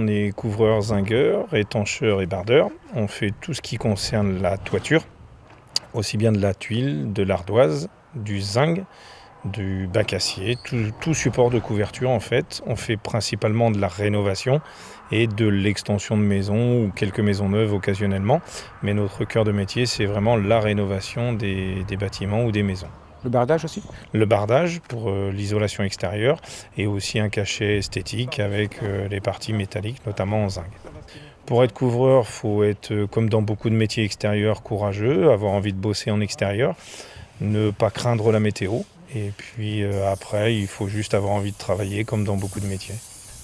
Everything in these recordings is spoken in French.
On est couvreur, zingueur, étancheur et bardeur. On fait tout ce qui concerne la toiture, aussi bien de la tuile, de l'ardoise, du zinc, du bac acier, tout support de couverture en fait. On fait principalement de la rénovation et de l'extension de maisons ou quelques maisons neuves occasionnellement. Mais notre cœur de métier, c'est vraiment la rénovation des bâtiments ou des maisons. Le bardage aussi? Le bardage pour l'isolation extérieure et aussi un cachet esthétique avec les parties métalliques, notamment en zinc. Pour être couvreur, il faut être, comme dans beaucoup de métiers extérieurs, courageux, avoir envie de bosser en extérieur, ne pas craindre la météo. Et puis après, il faut juste avoir envie de travailler comme dans beaucoup de métiers.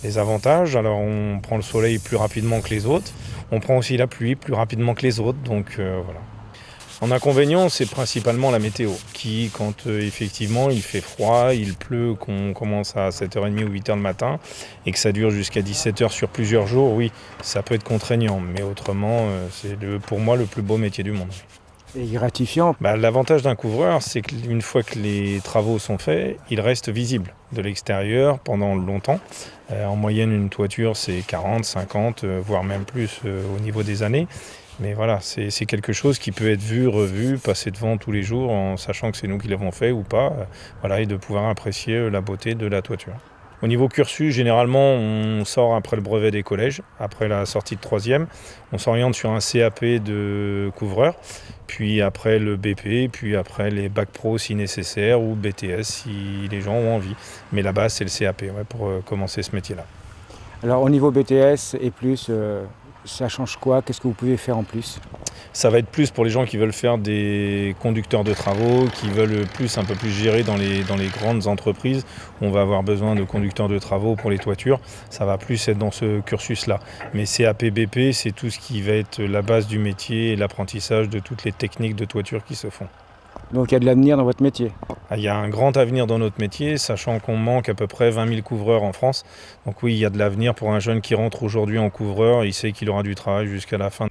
Les avantages, alors on prend le soleil plus rapidement que les autres, on prend aussi la pluie plus rapidement que les autres, donc voilà. En inconvénient, c'est principalement la météo, qui, quand effectivement il fait froid, il pleut, qu'on commence à 7h30 ou 8h le matin, et que ça dure jusqu'à 17h sur plusieurs jours, oui, ça peut être contraignant, mais autrement, c'est pour moi le plus beau métier du monde. Et gratifiant. L'avantage d'un couvreur, c'est qu'une fois que les travaux sont faits, il reste visible de l'extérieur pendant longtemps. En moyenne, une toiture, c'est 40, 50, voire même plus au niveau des années. Mais voilà, c'est quelque chose qui peut être vu, revu, passé devant tous les jours en sachant que c'est nous qui l'avons fait ou pas, voilà, et de pouvoir apprécier la beauté de la toiture. Au niveau cursus, généralement, on sort après le brevet des collèges, après la sortie de 3e. On s'oriente sur un CAP de couvreur, puis après le BP, puis après les bacs pro si nécessaire, ou BTS si les gens ont envie. Mais la base, c'est le CAP pour commencer ce métier-là. Alors au niveau BTS et plus, ça change quoi? Qu'est-ce que vous pouvez faire en plus? Ça va être plus pour les gens qui veulent faire des conducteurs de travaux, qui veulent un peu plus gérer dans les grandes entreprises. On va avoir besoin de conducteurs de travaux pour les toitures. Ça va plus être dans ce cursus-là. Mais CAP BP, c'est tout ce qui va être la base du métier et l'apprentissage de toutes les techniques de toiture qui se font. Donc il y a de l'avenir dans votre métier? Il y a un grand avenir dans notre métier, sachant qu'on manque à peu près 20 000 couvreurs en France. Donc oui, il y a de l'avenir pour un jeune qui rentre aujourd'hui en couvreur. Il sait qu'il aura du travail jusqu'à la fin.